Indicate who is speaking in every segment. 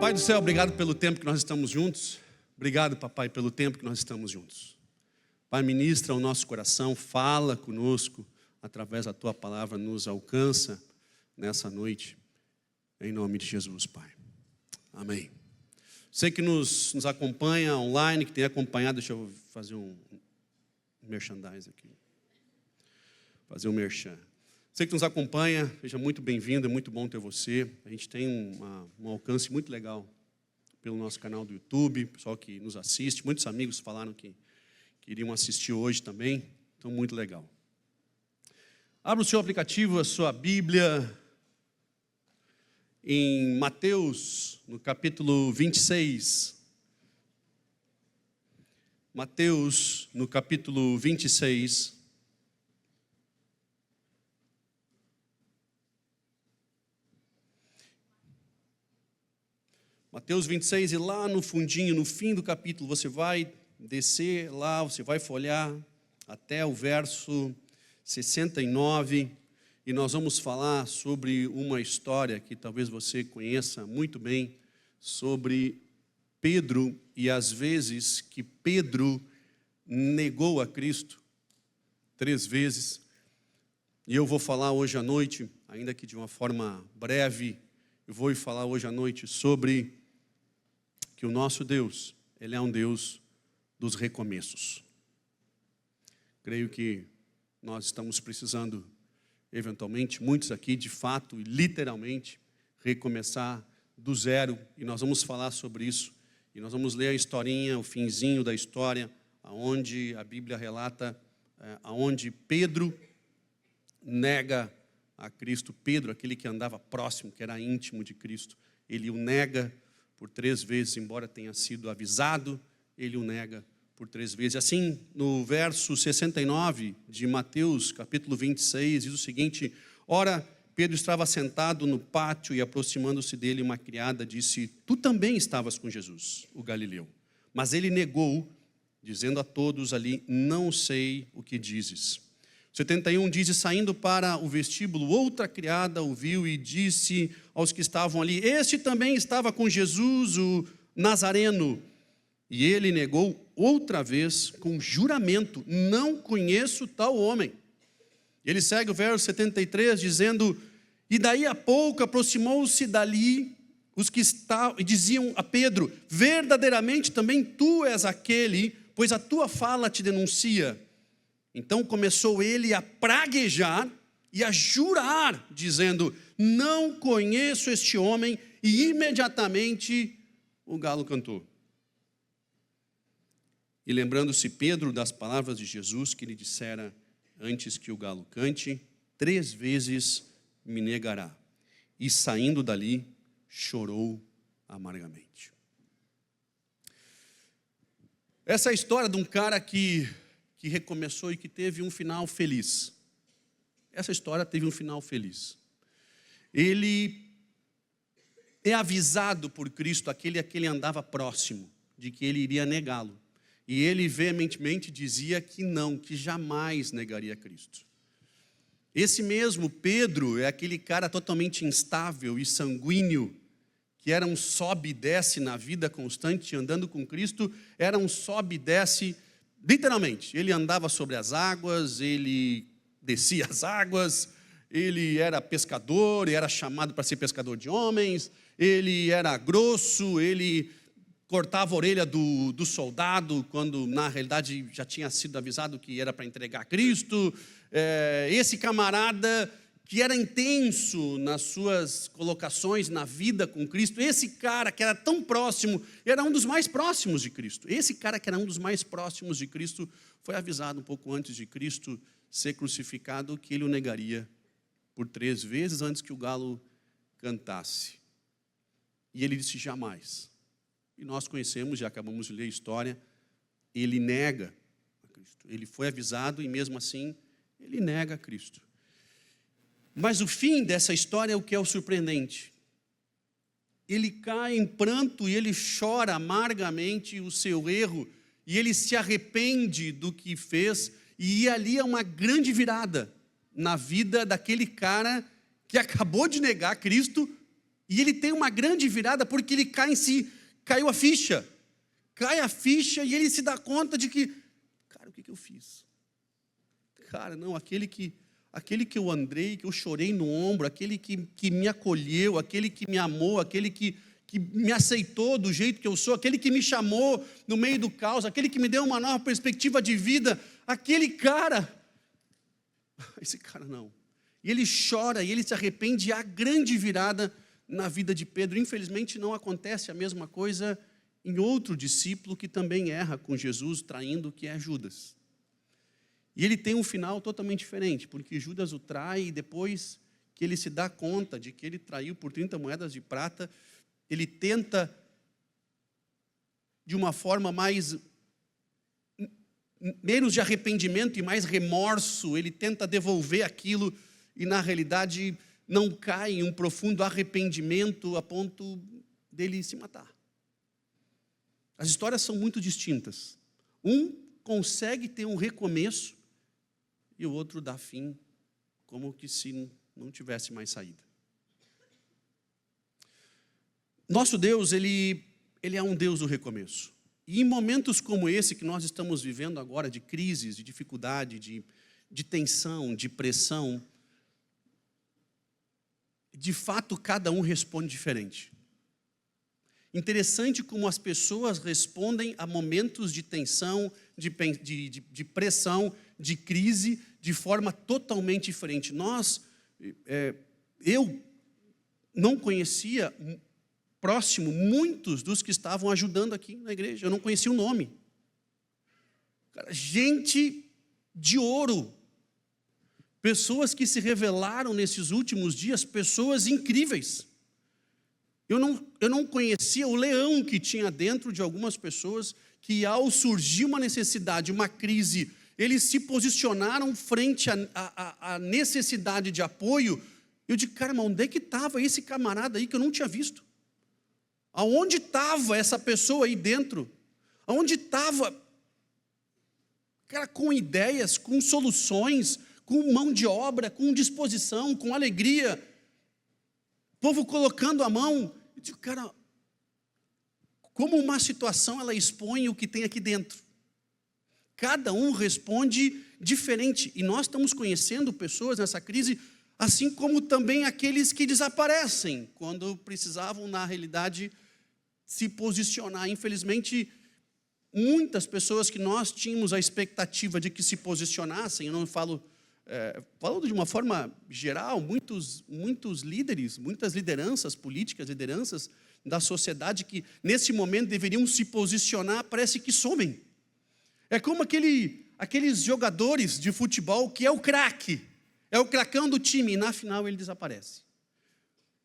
Speaker 1: Pai do céu, obrigado pelo tempo que nós estamos juntos. Obrigado, papai, pelo tempo que nós estamos juntos. Pai, ministra o nosso coração, fala conosco, através da tua palavra, nos alcança nessa noite. Em nome de Jesus, Pai. Amém. Você que nos acompanha online, que tem acompanhado, deixa eu fazer um merchandise aqui. Fazer um merchan. Você que nos acompanha, seja muito bem-vindo, é muito bom ter você. A gente tem um alcance muito legal pelo nosso canal do YouTube, pessoal que nos assiste. Muitos amigos falaram que iriam assistir hoje também, então muito legal. Abra o seu aplicativo, a sua Bíblia, em Mateus, no capítulo 26. Mateus, no capítulo 26. Mateus 26, e lá no fundinho, no fim do capítulo, você vai descer lá, você vai folhear até o verso 69, e nós vamos falar sobre uma história que talvez você conheça muito bem, sobre Pedro e as vezes que Pedro negou a Cristo 3 vezes. E eu vou falar hoje à noite, ainda que de uma forma breve, eu vou falar hoje à noite sobre que o nosso Deus, Ele é um Deus dos recomeços. Creio que nós estamos precisando, eventualmente, muitos aqui, de fato e literalmente, recomeçar do zero, e nós vamos falar sobre isso, e nós vamos ler a historinha, o finzinho da história, aonde a Bíblia relata, aonde Pedro nega a Cristo. Pedro, aquele que andava próximo, que era íntimo de Cristo, ele o nega por 3 vezes, embora tenha sido avisado, ele o nega por 3 vezes. Assim, no verso 69 de Mateus, capítulo 26, diz o seguinte: ora, Pedro estava sentado no pátio e, aproximando-se dele, uma criada disse: tu também estavas com Jesus, o Galileu. Mas ele negou, dizendo a todos ali: não sei o que dizes. 71 diz: e saindo para o vestíbulo, outra criada o viu e disse aos que estavam ali: este também estava com Jesus, o Nazareno. E ele negou outra vez com juramento: não conheço tal homem. Ele segue o verso 73 dizendo: e daí a pouco aproximou-se dali os que estavam e diziam a Pedro: verdadeiramente também tu és aquele, pois a tua fala te denuncia. Então começou ele a praguejar e a jurar, dizendo: não conheço este homem. E imediatamente o galo cantou. E lembrando-se Pedro das palavras de Jesus, que lhe dissera antes que o galo cante: 3 vezes me negará. E saindo dali, chorou amargamente. Essa é a história de um cara que recomeçou e que teve um final feliz. Essa história teve um final feliz. Ele é avisado por Cristo, aquele a que ele andava próximo, de que ele iria negá-lo. E ele veementemente dizia que não, que jamais negaria Cristo. Esse mesmo Pedro é aquele cara totalmente instável e sanguíneo, que era um sobe e desce na vida constante, andando com Cristo, era um sobe e desce. Literalmente, ele andava sobre as águas, ele descia as águas, ele era pescador, e era chamado para ser pescador de homens, ele era grosso, ele cortava a orelha do soldado, quando na realidade já tinha sido avisado que era para entregar a Cristo. Esse camarada que era intenso nas suas colocações na vida com Cristo, esse cara que era tão próximo, era um dos mais próximos de Cristo. Esse cara que era um dos mais próximos de Cristo, foi avisado um pouco antes de Cristo ser crucificado que ele o negaria por 3 vezes antes que o galo cantasse. E ele disse: jamais. E nós conhecemos, já acabamos de ler a história, ele nega a Cristo. Ele foi avisado e mesmo assim, ele nega a Cristo. Mas o fim dessa história é o que é o surpreendente. Ele cai em pranto e ele chora amargamente o seu erro, e ele se arrepende do que fez, e ali é uma grande virada na vida daquele cara que acabou de negar Cristo E ele tem uma grande virada porque ele cai em si, caiu a ficha. Cai a ficha e ele se dá conta de que, cara, o que eu fiz? Cara, não, aquele que eu andei, que eu chorei no ombro, aquele que me acolheu, aquele que me amou, aquele que me aceitou do jeito que eu sou, aquele que me chamou no meio do caos, aquele que me deu uma nova perspectiva de vida, aquele cara, esse cara não. E ele chora, e ele se arrepende, e há grande virada na vida de Pedro. Infelizmente não acontece a mesma coisa em outro discípulo que também erra com Jesus, traindo, que é Judas. E ele tem um final totalmente diferente, porque Judas o trai e depois que ele se dá conta de que ele traiu por 30 moedas de prata, ele tenta, de uma forma menos de arrependimento e mais remorso, ele tenta devolver aquilo e na realidade não cai em um profundo arrependimento a ponto dele se matar. As histórias são muito distintas. Um consegue ter um recomeço e o outro dá fim, como que se não tivesse mais saída. Nosso Deus, ele é um Deus do recomeço. E em momentos como esse que nós estamos vivendo agora, de crises, de dificuldade, de tensão, de pressão, de fato cada um responde diferente. Interessante como as pessoas respondem a momentos de tensão, de pressão, de crise, de forma totalmente diferente. Eu não conhecia próximo muitos dos que estavam ajudando aqui na igreja, eu não conhecia o nome. Cara, gente de ouro, pessoas que se revelaram nesses últimos dias, pessoas incríveis. Eu não conhecia o leão que tinha dentro de algumas pessoas, que ao surgir uma necessidade, uma crise, eles se posicionaram frente à necessidade de apoio. Eu digo, cara, mas onde é que estava esse camarada aí que eu não tinha visto? Aonde estava essa pessoa aí dentro? Aonde estava, cara, com ideias, com soluções, com mão de obra, com disposição, com alegria, povo colocando a mão. Eu digo, cara, como uma situação ela expõe o que tem aqui dentro. Cada um responde diferente. E nós estamos conhecendo pessoas nessa crise, assim como também aqueles que desaparecem, quando precisavam, na realidade, se posicionar. Infelizmente, muitas pessoas que nós tínhamos a expectativa de que se posicionassem, eu não falo... falando de uma forma geral, muitos líderes, muitas lideranças políticas, lideranças da sociedade que nesse momento deveriam se posicionar, parece que somem. É como aqueles jogadores de futebol que é o craque, é o cracão do time, e na final ele desaparece.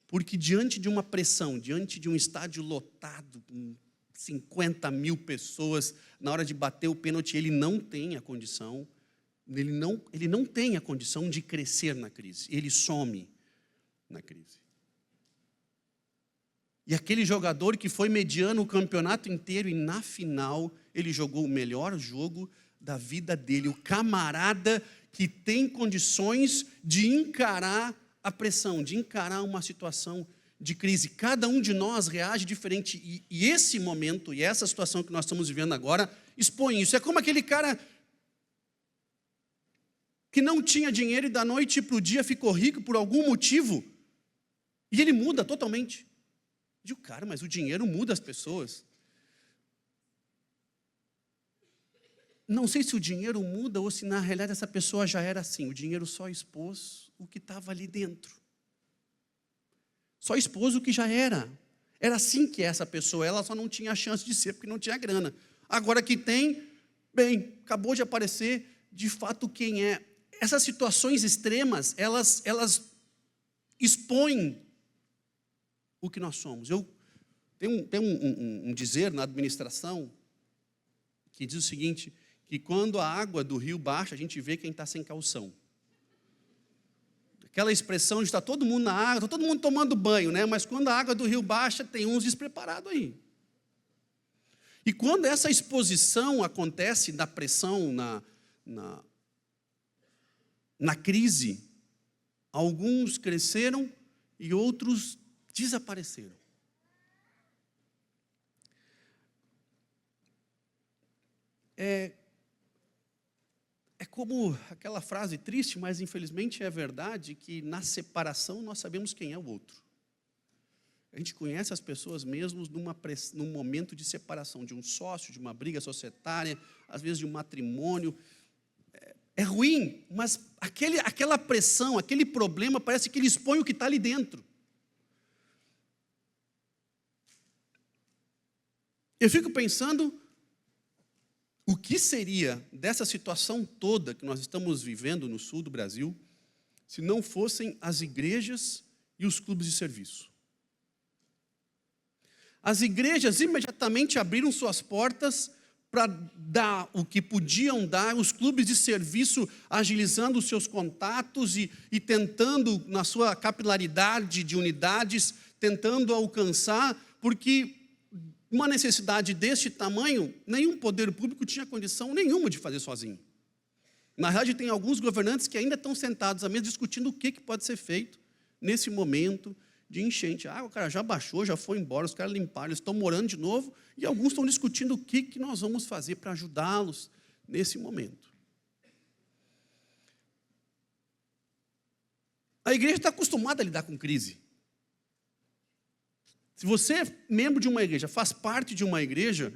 Speaker 1: Porque diante de uma pressão, diante de um estádio lotado, com 50 mil pessoas, na hora de bater o pênalti, ele não tem a condição. Ele não tem a condição de crescer na crise, ele some na crise. E aquele jogador que foi mediano o campeonato inteiro e na final ele jogou o melhor jogo da vida dele, o camarada que tem condições de encarar a pressão, de encarar uma situação de crise. Cada um de nós reage diferente e esse momento e essa situação que nós estamos vivendo agora expõe isso. É como aquele cara que não tinha dinheiro e da noite para o dia ficou rico por algum motivo, e ele muda totalmente. Eu digo, cara, mas o dinheiro muda as pessoas. Não sei se o dinheiro muda ou se na realidade essa pessoa já era assim, o dinheiro só expôs o que estava ali dentro. Só expôs o que já era. Era assim que essa pessoa, ela só não tinha a chance de ser porque não tinha grana. Agora que tem, bem, acabou de aparecer de fato quem é. Essas situações extremas, elas expõem o que nós somos. Tem um dizer na administração que diz o seguinte, que quando a água do rio baixa, a gente vê quem está sem calção. Aquela expressão de está todo mundo na água, está todo mundo tomando banho, né? Mas quando a água do rio baixa, tem uns despreparados aí. E quando essa exposição acontece da pressão, na crise, alguns cresceram e outros desapareceram. É como aquela frase triste, mas infelizmente é verdade, que na separação nós sabemos quem é o outro. A gente conhece as pessoas mesmo num momento de separação, de um sócio, de uma briga societária, às vezes de um matrimônio. É ruim, mas aquela pressão, aquele problema, parece que ele expõe o que está ali dentro. Eu fico pensando, o que seria dessa situação toda que nós estamos vivendo no sul do Brasil, se não fossem as igrejas e os clubes de serviço? As igrejas imediatamente abriram suas portas para dar o que podiam dar, os clubes de serviço agilizando os seus contatos e tentando, na sua capilaridade de unidades, tentando alcançar, porque uma necessidade deste tamanho, nenhum poder público tinha condição nenhuma de fazer sozinho. Na verdade, tem alguns governantes que ainda estão sentados à mesa discutindo o que pode ser feito nesse momento de enchente. O cara já baixou, já foi embora, os caras limparam, eles estão morando de novo, e alguns estão discutindo o que nós vamos fazer para ajudá-los nesse momento. A igreja está acostumada a lidar com crise. Se você é membro de uma igreja, faz parte de uma igreja,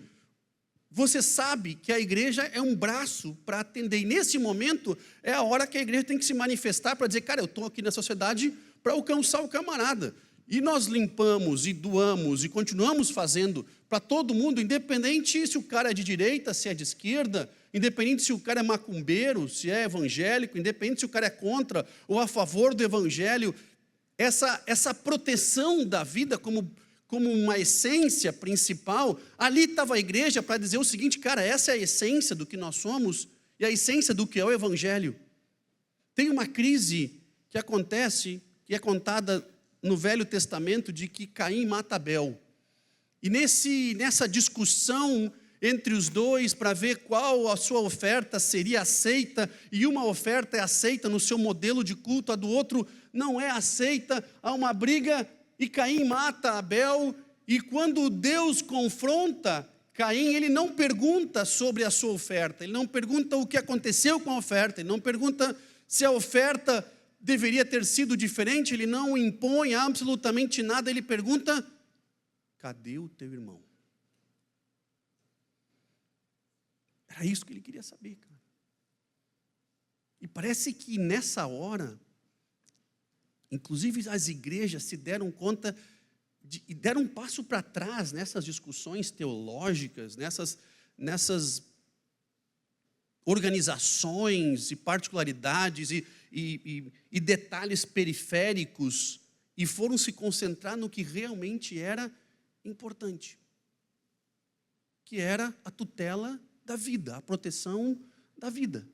Speaker 1: você sabe que a igreja é um braço para atender. E nesse momento é a hora que a igreja tem que se manifestar para dizer, cara, eu estou aqui na sociedade para alcançar o camarada. E nós limpamos e doamos e continuamos fazendo para todo mundo, independente se o cara é de direita, se é de esquerda, independente se o cara é macumbeiro, se é evangélico, independente se o cara é contra ou a favor do evangelho. Essa proteção da vida como uma essência principal, ali estava a igreja para dizer o seguinte, cara, essa é a essência do que nós somos e a essência do que é o evangelho. Tem uma crise que acontece, que é contada no Velho Testamento, de que Caim mata Abel. E nessa discussão entre os dois, para ver qual a sua oferta seria aceita, e uma oferta é aceita no seu modelo de culto, a do outro não é aceita, há uma briga, e Caim mata Abel, e quando Deus confronta Caim, ele não pergunta sobre a sua oferta, ele não pergunta o que aconteceu com a oferta, ele não pergunta se a oferta deveria ter sido diferente, ele não impõe absolutamente nada, ele pergunta, cadê o teu irmão? Era isso que ele queria saber, cara. E parece que nessa hora, inclusive as igrejas se deram conta e deram um passo para trás nessas discussões teológicas, nessas organizações e particularidades e detalhes periféricos, e foram se concentrar no que realmente era importante, que era a tutela da vida, a proteção da vida,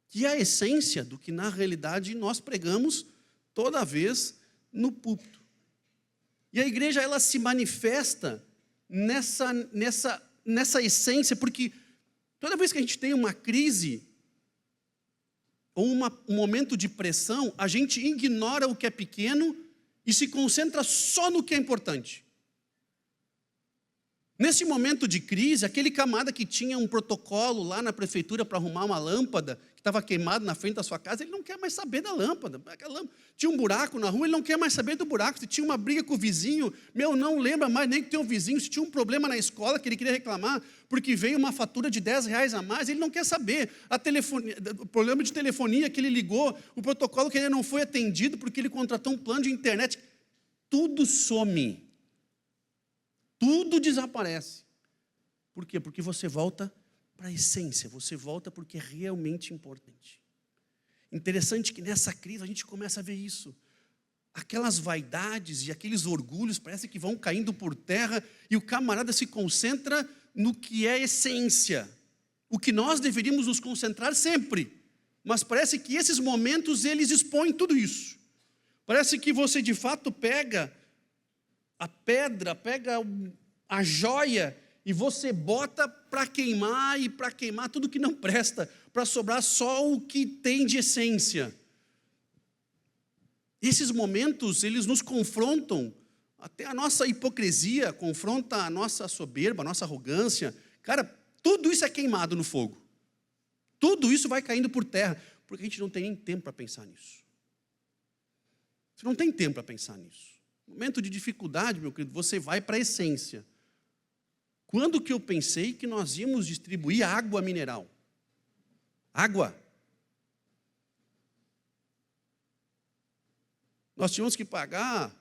Speaker 1: que é a essência do que na realidade nós pregamos toda vez no púlpito. E a igreja, ela se manifesta nessa essência, porque toda vez que a gente tem uma crise ou um momento de pressão, a gente ignora o que é pequeno e se concentra só no que é importante. Nesse momento de crise, aquele camarada que tinha um protocolo lá na prefeitura para arrumar uma lâmpada que estava queimada na frente da sua casa, ele não quer mais saber da lâmpada. Tinha um buraco na rua, ele não quer mais saber do buraco. Se tinha uma briga com o vizinho, não lembra mais nem que tem um vizinho. Se tinha um problema na escola que ele queria reclamar, porque veio uma fatura de R$10 a mais, ele não quer saber. O problema de telefonia que ele ligou, o protocolo que ele não foi atendido porque ele contratou um plano de internet. Tudo some. Tudo desaparece. Por quê? Porque você volta para a essência, você volta porque é realmente importante. Interessante que nessa crise a gente começa a ver isso. Aquelas vaidades e aqueles orgulhos parece que vão caindo por terra e o camarada se concentra no que é essência. O que nós deveríamos nos concentrar sempre. Mas parece que esses momentos eles expõem tudo isso. Parece que você de fato pega a pedra, pega a joia e você bota para queimar e para queimar tudo que não presta, para sobrar só o que tem de essência. Esses momentos, eles nos confrontam, até a nossa hipocrisia, confronta a nossa soberba, a nossa arrogância. Cara, tudo isso é queimado no fogo. Tudo isso vai caindo por terra, porque a gente não tem nem tempo para pensar nisso. Você não tem tempo para pensar nisso. Momento de dificuldade, meu querido, você vai para a essência. Quando que eu pensei que nós íamos distribuir água mineral? Água. Nós tínhamos que pagar,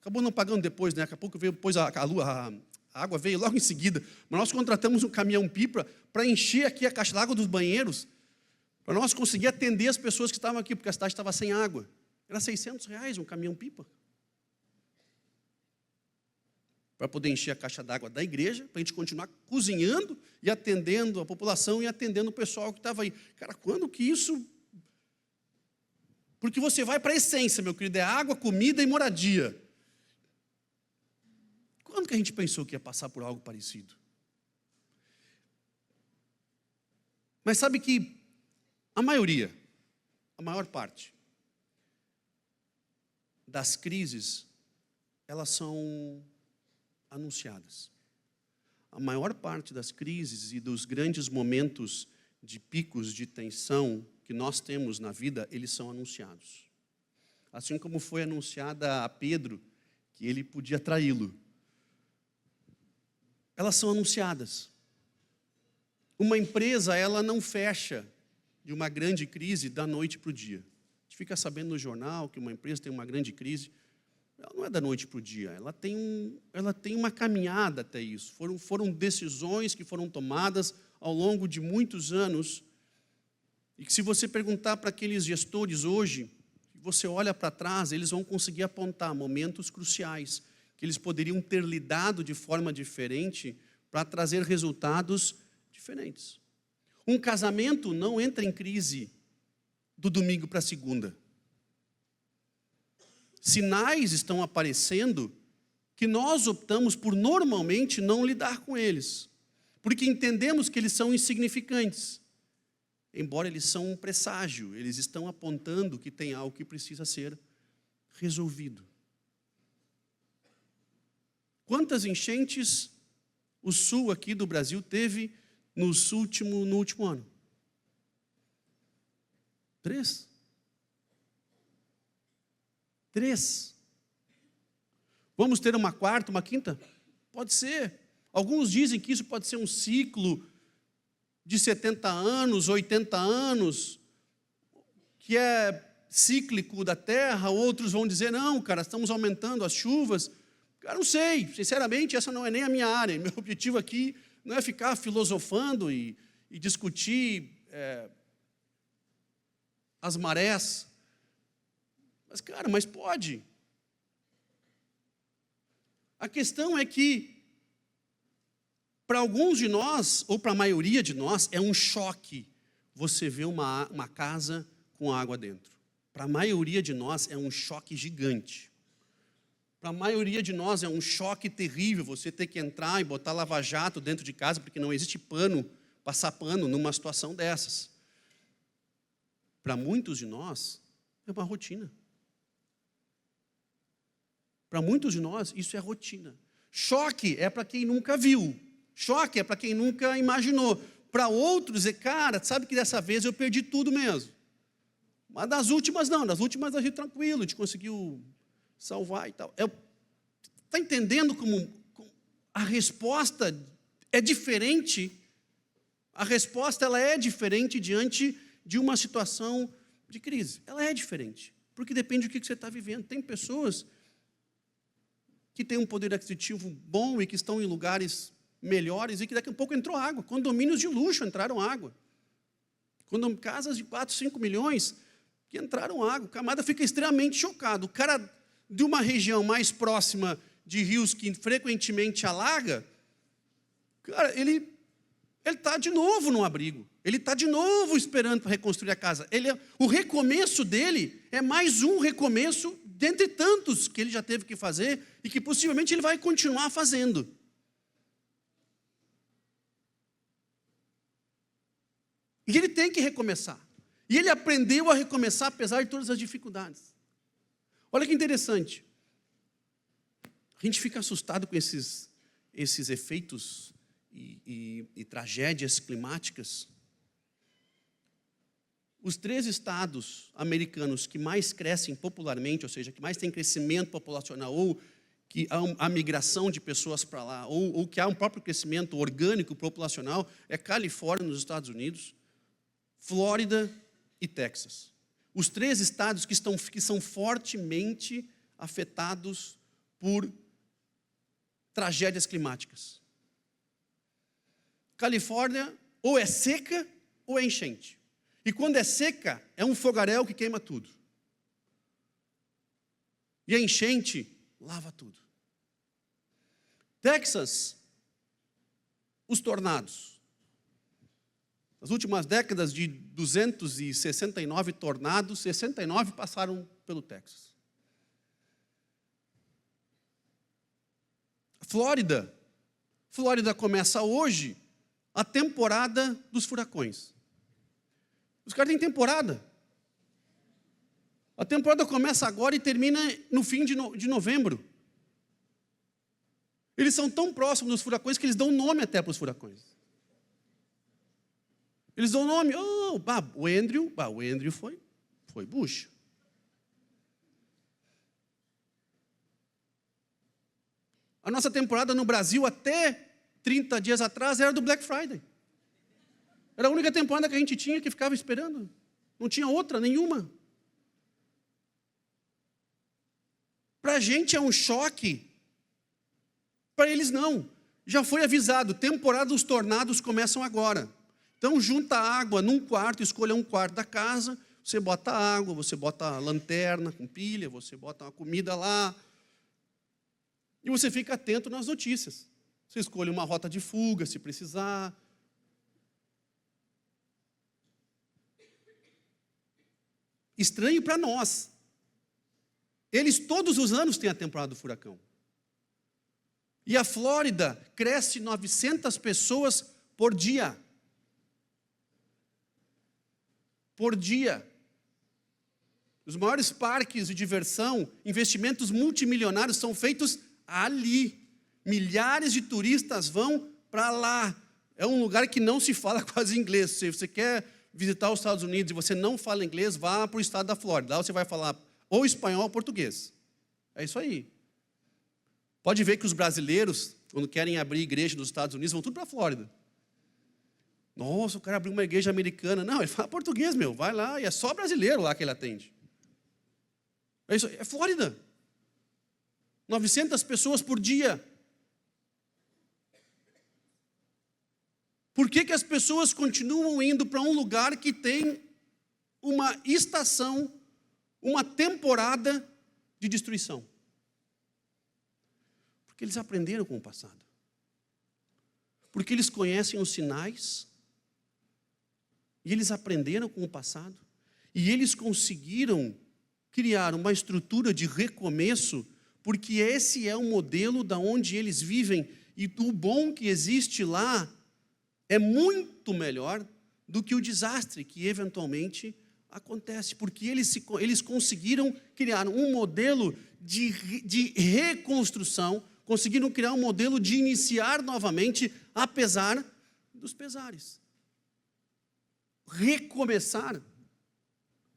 Speaker 1: acabou não pagando depois, né? Daqui a pouco veio depois a água veio logo em seguida, mas nós contratamos um caminhão-pipa para encher aqui a caixa d'água dos banheiros, para nós conseguir atender as pessoas que estavam aqui, porque a cidade estava sem água. Era R$600 um caminhão-pipa. Para poder encher a caixa d'água da igreja, para a gente continuar cozinhando e atendendo a população e atendendo o pessoal que estava aí. Cara, quando que isso... Porque você vai para a essência, meu querido, é água, comida e moradia. Quando que a gente pensou que ia passar por algo parecido? Mas sabe que a maioria, a maior parte das crises, elas são anunciadas. A maior parte das crises e dos grandes momentos de picos de tensão que nós temos na vida, eles são anunciados. Assim como foi anunciada a Pedro que ele podia traí-lo. Elas são anunciadas. Uma empresa, ela não fecha de uma grande crise da noite para o dia. A gente fica sabendo no jornal que uma empresa tem uma grande crise. Ela não é da noite para o dia, ela tem uma caminhada até isso. Foram decisões que foram tomadas ao longo de muitos anos. E que se você perguntar para aqueles gestores hoje, você olha para trás, eles vão conseguir apontar momentos cruciais, que eles poderiam ter lidado de forma diferente para trazer resultados diferentes. Um casamento não entra em crise do domingo para a segunda. Sinais estão aparecendo que nós optamos por normalmente não lidar com eles, porque entendemos que eles são insignificantes. Embora eles são um presságio, eles estão apontando que tem algo que precisa ser resolvido. Quantas enchentes o sul aqui do Brasil teve no último ano? 3. 3. Vamos ter uma quarta, uma quinta? Pode ser. Alguns dizem que isso pode ser um ciclo de 70 anos, 80 anos, que é cíclico da terra. Outros vão dizer, não, cara, estamos aumentando as chuvas. Cara, não sei, sinceramente, essa não é nem a minha área. Meu objetivo aqui não é ficar filosofando e discutir as marés. Mas, cara, mas pode. A questão é que, para alguns de nós, ou para a maioria de nós, é um choque você ver uma casa com água dentro. Para a maioria de nós, é um choque gigante. Para a maioria de nós, é um choque terrível você ter que entrar e botar lava-jato dentro de casa, porque não existe pano, passar pano numa situação dessas. Para muitos de nós, é uma rotina. Para muitos de nós, isso é rotina. Choque é para quem nunca viu. Choque é para quem nunca imaginou. Para outros, cara, sabe que dessa vez eu perdi tudo mesmo. Mas das últimas não, das últimas a gente tranquilo, a gente conseguiu salvar e tal. Está entendendo como a resposta é diferente? A resposta ela é diferente diante de uma situação de crise. Ela é diferente, porque depende do que você está vivendo. Tem pessoas que têm um poder aquisitivo bom e que estão em lugares melhores e que daqui a pouco entrou água. Condomínios de luxo entraram água. Casas de 4, 5 milhões que entraram água. O camarada fica extremamente chocado. O cara de uma região mais próxima de rios que frequentemente alaga, cara, ele está de novo no abrigo. Ele está de novo esperando para reconstruir a casa. O recomeço dele é mais um recomeço dentre tantos que ele já teve que fazer e que possivelmente ele vai continuar fazendo. E ele tem que recomeçar. E ele aprendeu a recomeçar apesar de todas as dificuldades. Olha que interessante. A gente fica assustado com esses efeitos e tragédias climáticas. Os 3 estados americanos que mais crescem popularmente, ou seja, que mais têm crescimento populacional, ou que há migração de pessoas para lá, ou que há um próprio crescimento orgânico populacional, é Califórnia, nos Estados Unidos, Flórida e Texas. Os 3 estados que são fortemente afetados por tragédias climáticas. Califórnia ou é seca ou é enchente. E quando é seca, é um fogaréu que queima tudo. E a enchente lava tudo. Texas, os tornados. Nas últimas décadas, de 269 tornados, 69 passaram pelo Texas. Flórida começa hoje a temporada dos furacões. Os caras têm temporada. A temporada começa agora e termina no fim de novembro. Eles são tão próximos dos furacões que eles dão nome até para os furacões. Eles dão nome. O Andrew foi bucha. A nossa temporada no Brasil, até 30 dias atrás, era do Black Friday. Era a única temporada que a gente tinha que ficava esperando. Não tinha outra, nenhuma. Para a gente é um choque. Para eles não. Já foi avisado, temporada dos tornados começam agora. Então junta água num quarto, escolha um quarto da casa, você bota água, você bota lanterna com pilha, você bota uma comida lá. E você fica atento nas notícias. Você escolhe uma rota de fuga, se precisar. Estranho para nós. Eles todos os anos têm a temporada do furacão. E a Flórida cresce 900 pessoas por dia. Por dia. Os maiores parques de diversão, investimentos multimilionários são feitos ali. Milhares de turistas vão para lá. É um lugar que não se fala quase inglês. Se você quer visitar os Estados Unidos e você não fala inglês, vá para o estado da Flórida. Lá você vai falar ou espanhol ou português. É isso aí. Pode ver que os brasileiros, quando querem abrir igreja nos Estados Unidos, vão tudo para a Flórida. Nossa, o cara abriu uma igreja americana. Não, ele fala português, vai lá. E é só brasileiro lá que ele atende. É isso aí, é Flórida. 900 pessoas por dia. Por que as pessoas continuam indo para um lugar que tem uma estação, uma temporada de destruição? Porque eles aprenderam com o passado. Porque eles conhecem os sinais. E eles aprenderam com o passado. E eles conseguiram criar uma estrutura de recomeço, porque esse é o modelo da onde eles vivem. E o bom que existe lá é muito melhor do que o desastre que eventualmente acontece, porque eles conseguiram criar um modelo de reconstrução, conseguiram criar um modelo de iniciar novamente, apesar dos pesares. Recomeçar,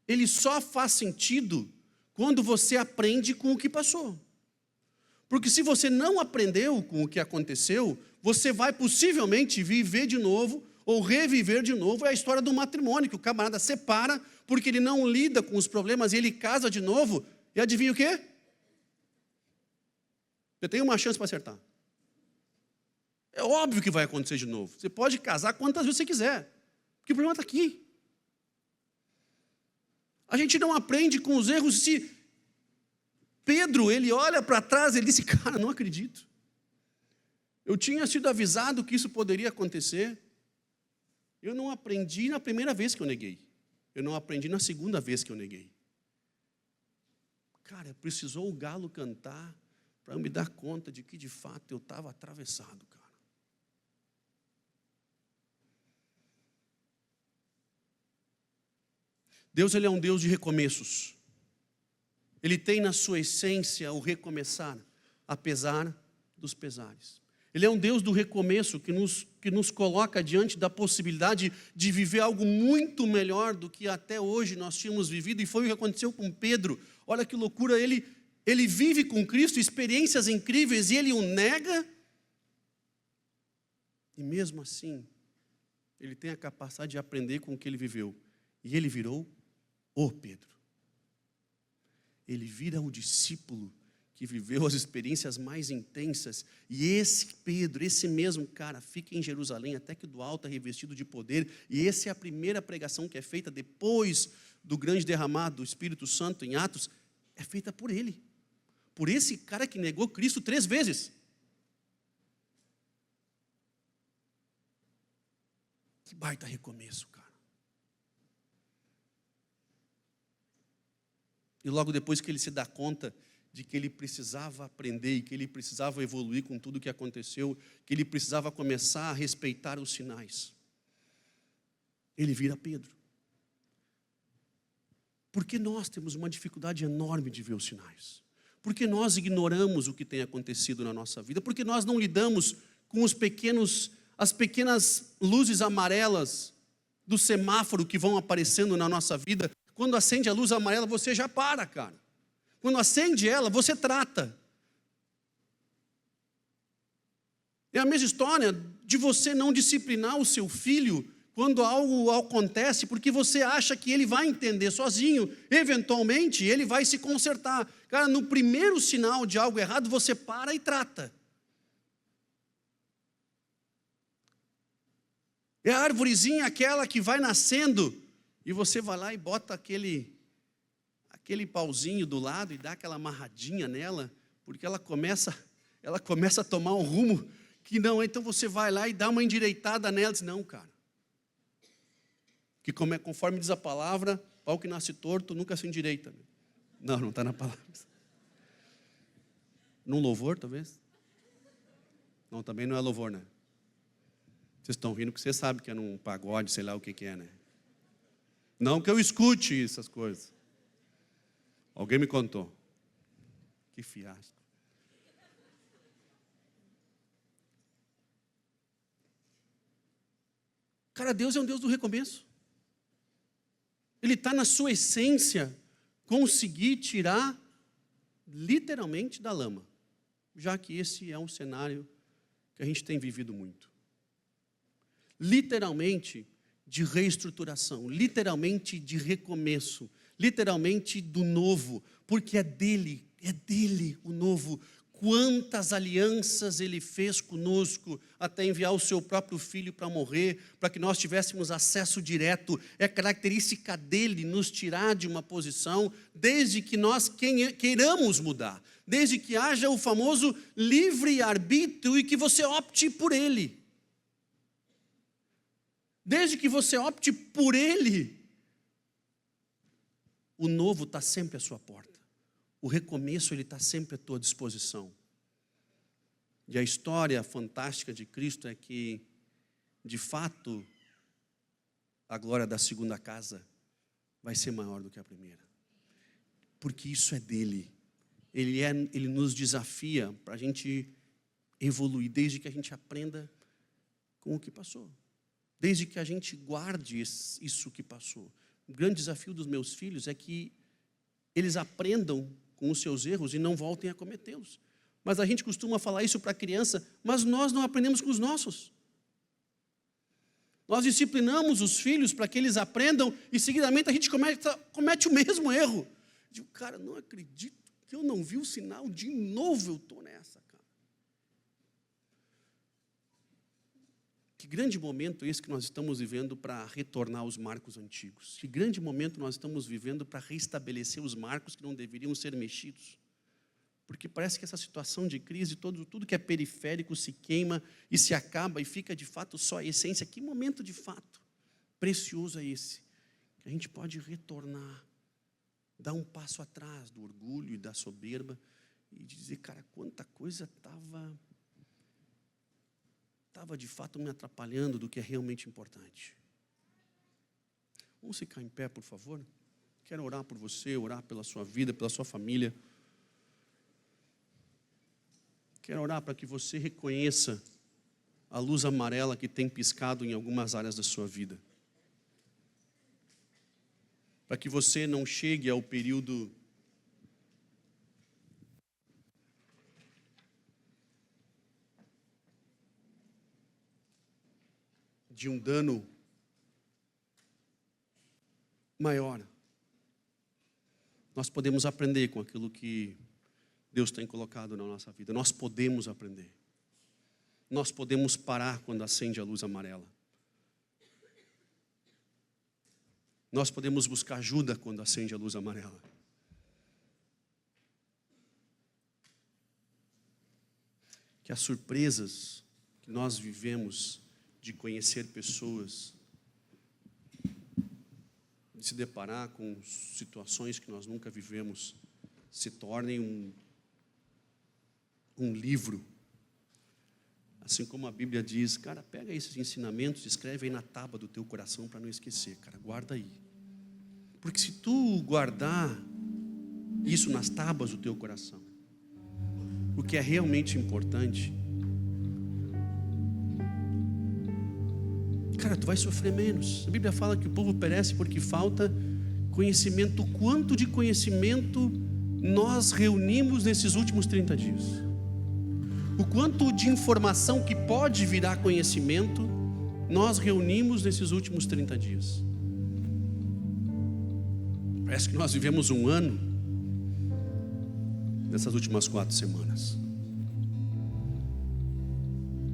Speaker 1: ele só faz sentido quando você aprende com o que passou. Porque se você não aprendeu com o que aconteceu, você vai possivelmente viver de novo ou reviver de novo. É a história do matrimônio, que o camarada separa porque ele não lida com os problemas e ele casa de novo. E adivinha o quê? Você tem uma chance para acertar. É óbvio que vai acontecer de novo. Você pode casar quantas vezes você quiser, porque o problema está aqui. A gente não aprende com os erros. Se Pedro, ele olha para trás, ele disse, cara, não acredito. Eu tinha sido avisado que isso poderia acontecer. Eu não aprendi na primeira vez que eu neguei. Eu não aprendi na segunda vez que eu neguei. Cara, precisou o galo cantar para eu me dar conta de que, de fato, eu estava atravessado, cara. Deus, ele é um Deus de recomeços. Ele tem na sua essência o recomeçar, apesar dos pesares. Ele é um Deus do recomeço que nos coloca diante da possibilidade de viver algo muito melhor do que até hoje nós tínhamos vivido, e foi o que aconteceu com Pedro. Olha que loucura, ele vive com Cristo experiências incríveis e ele o nega, e mesmo assim, ele tem a capacidade de aprender com o que ele viveu, e ele virou o Pedro. Ele vira o discípulo que viveu as experiências mais intensas, e esse Pedro, esse mesmo cara, fica em Jerusalém até que do alto é revestido de poder, e essa é a primeira pregação que é feita depois do grande derramado do Espírito Santo em Atos, é feita por ele, por esse cara que negou Cristo 3 vezes. Que baita recomeço, cara. E logo depois que ele se dá conta de que ele precisava aprender e que ele precisava evoluir com tudo o que aconteceu, que ele precisava começar a respeitar os sinais, ele vira Pedro. Porque nós temos uma dificuldade enorme de ver os sinais. Porque nós ignoramos o que tem acontecido na nossa vida. Porque nós não lidamos com as pequenas luzes amarelas do semáforo que vão aparecendo na nossa vida. Quando acende a luz amarela, você já para, cara. Quando acende ela, você trata. É a mesma história de você não disciplinar o seu filho quando algo acontece, porque você acha que ele vai entender sozinho. Eventualmente, ele vai se consertar. Cara, no primeiro sinal de algo errado, você para e trata. É a árvorezinha aquela que vai nascendo, e você vai lá e bota aquele pauzinho do lado e dá aquela amarradinha nela, porque ela começa a tomar um rumo que não, então você vai lá e dá uma endireitada nela e diz, não, cara, que conforme diz a palavra, pau que nasce torto nunca se endireita. Não está na palavra. Num louvor, talvez? Não, também não é louvor, né? Vocês estão rindo porque você sabe que é num pagode, sei lá o que é, né? Não que eu escute essas coisas. Alguém me contou. Que fiasco. Cara, Deus é um Deus do recomeço. Ele está na sua essência conseguir tirar literalmente da lama, já que esse é um cenário que a gente tem vivido muito. Literalmente de reestruturação, literalmente de recomeço, literalmente do novo, porque é dele o novo. Quantas alianças ele fez conosco, até enviar o seu próprio filho para morrer, para que nós tivéssemos acesso direto. É característica dele nos tirar de uma posição, desde que nós queiramos mudar, desde que haja o famoso livre-arbítrio e que você opte por ele. Desde que você opte por ele, o novo está sempre à sua porta. O recomeço, ele está sempre à tua disposição. E a história fantástica de Cristo é que, de fato, a glória da segunda casa vai ser maior do que a primeira. Porque isso é dele. Ele nos desafia para a gente evoluir, desde que a gente aprenda com o que passou. Desde que a gente guarde isso que passou. O grande desafio dos meus filhos é que eles aprendam com os seus erros e não voltem a cometê-los. Mas a gente costuma falar isso para a criança, mas nós não aprendemos com os nossos. Nós disciplinamos os filhos para que eles aprendam e seguidamente a gente comete o mesmo erro. Digo, cara, não acredito que eu não vi o sinal, de novo eu estou nessa, cara. Que grande momento esse que nós estamos vivendo para retornar aos marcos antigos. Que grande momento nós estamos vivendo para restabelecer os marcos que não deveriam ser mexidos. Porque parece que essa situação de crise, tudo que é periférico se queima e se acaba e fica de fato só a essência. Que momento de fato precioso é esse? Que a gente pode retornar, dar um passo atrás do orgulho e da soberba e dizer, cara, quanta coisa estava de fato me atrapalhando do que é realmente importante. Vamos ficar em pé, por favor? Quero orar por você, orar pela sua vida, pela sua família. Quero orar para que você reconheça a luz amarela que tem piscado em algumas áreas da sua vida. Para que você não chegue ao período de um dano maior. Nós podemos aprender com aquilo que Deus tem colocado na nossa vida. Nós podemos aprender. Nós podemos parar quando acende a luz amarela. Nós podemos buscar ajuda quando acende a luz amarela. Que as surpresas que nós vivemos de conhecer pessoas, de se deparar com situações que nós nunca vivemos, se tornem um livro. Assim como a Bíblia diz, cara, pega esses ensinamentos, escreve aí na tábua do teu coração para não esquecer, cara, guarda aí. Porque se tu guardar isso nas tábuas do teu coração, o que é realmente importante, cara, tu vai sofrer menos. A Bíblia fala que o povo perece porque falta conhecimento. Quanto de conhecimento nós reunimos nesses últimos 30 dias? O quanto de informação que pode virar conhecimento nós reunimos nesses últimos 30 dias? Parece que nós vivemos um ano nessas últimas 4 semanas.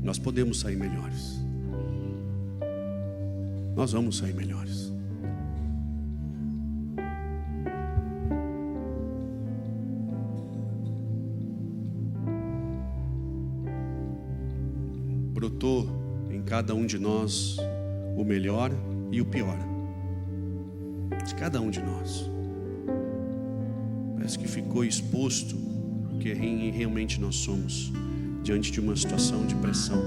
Speaker 1: Nós podemos sair melhores. Nós vamos sair melhores. Brotou em cada um de nós o melhor e o pior. De cada um de nós. Parece que ficou exposto o que realmente nós somos diante de uma situação de pressão.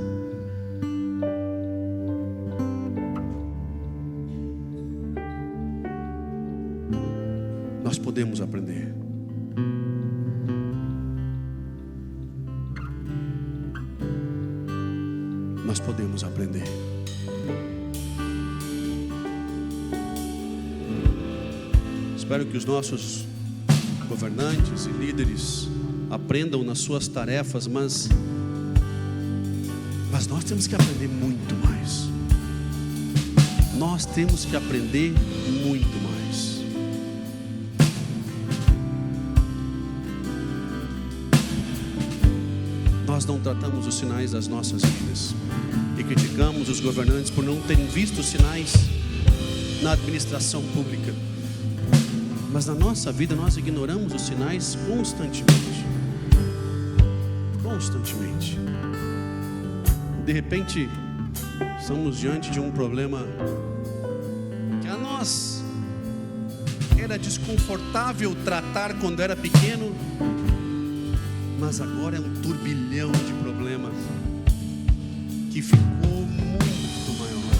Speaker 1: Nós podemos aprender. Nós podemos aprender. Espero que os nossos governantes e líderes aprendam nas suas tarefas, mas nós temos que aprender muito mais. Nós temos que aprender muito mais. Nós não tratamos os sinais das nossas vidas e criticamos os governantes por não terem visto os sinais na administração pública. Mas na nossa vida nós ignoramos os sinais constantemente. Constantemente. De repente, estamos diante de um problema que a nós era desconfortável tratar quando era pequeno, mas agora é um turbilhão de problemas que ficou muito maior.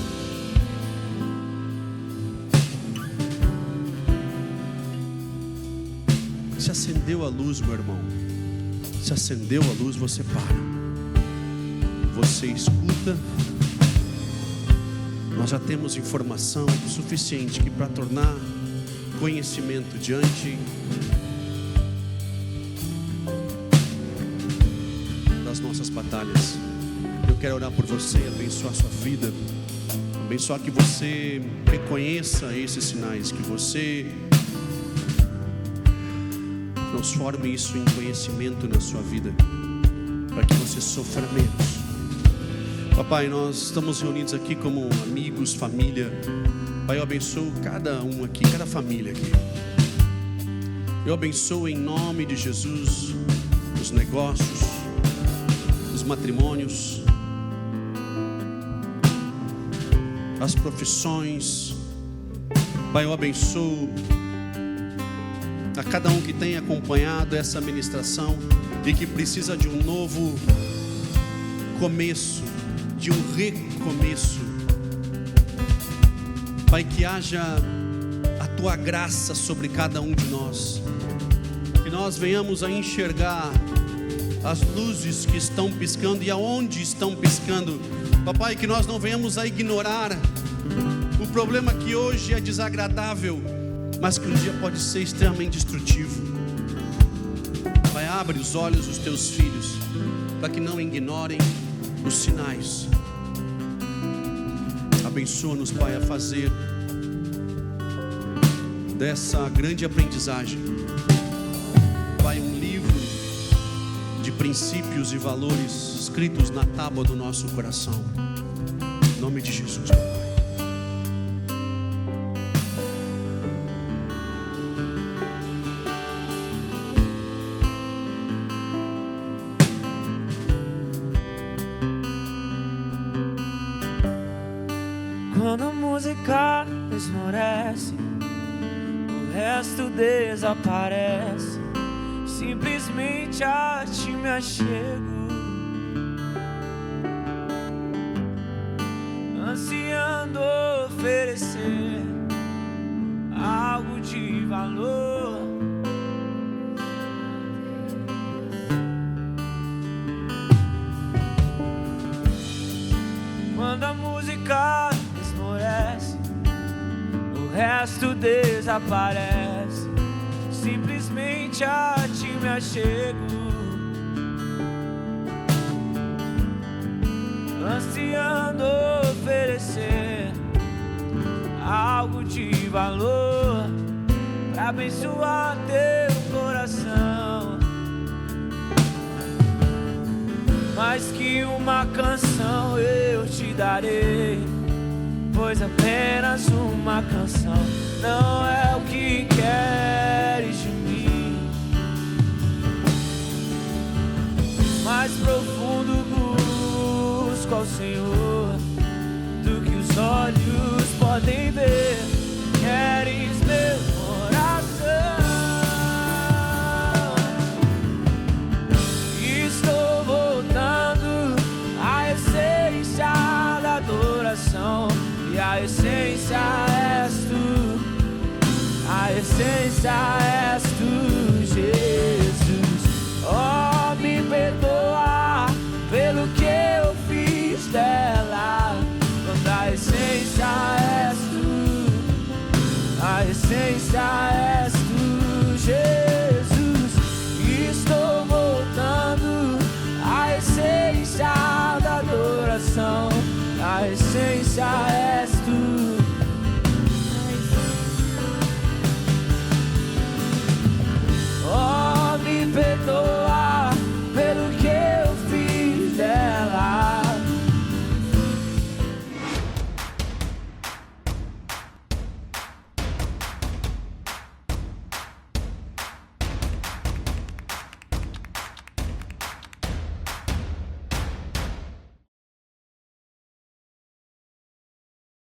Speaker 1: Se acendeu a luz, meu irmão. Se acendeu a luz, você para. Você escuta. Nós já temos informação suficiente que para tornar conhecimento diante das nossas batalhas. Eu quero orar por você, abençoar a sua vida, abençoar que você reconheça esses sinais, que você transforme isso em conhecimento na sua vida, para que você sofra menos. Papai, nós estamos reunidos aqui como amigos, família. Pai, eu abençoo cada um aqui, cada família aqui. Eu abençoo em nome de Jesus os negócios, os matrimônios, as profissões. Pai, eu abençoo a cada um que tem acompanhado essa ministração e que precisa de um novo começo, de um recomeço. Pai, que haja a tua graça sobre cada um de nós. Que nós venhamos a enxergar as luzes que estão piscando e aonde estão piscando. Papai, que nós não venhamos a ignorar o problema que hoje é desagradável, mas que um dia pode ser extremamente destrutivo. Pai, abre os olhos dos teus filhos, para que não ignorem os sinais. Abençoa-nos, Pai, a fazer dessa grande aprendizagem, Pai, um livro de princípios e valores escritos na tábua do nosso coração. Em nome de Jesus, Pai.
Speaker 2: Quando a música esmorece, o resto desaparece. Simplesmente a ti me achego, ansiando oferecer algo de valor. Quando a música esmorece, o resto desaparece. Simplesmente a ti me achego, ansiando oferecer algo de valor pra abençoar teu coração. Mais que uma canção eu te darei, pois apenas uma canção não é o que queres de mim. Mais profundo busco ao Senhor do que os olhos podem ver.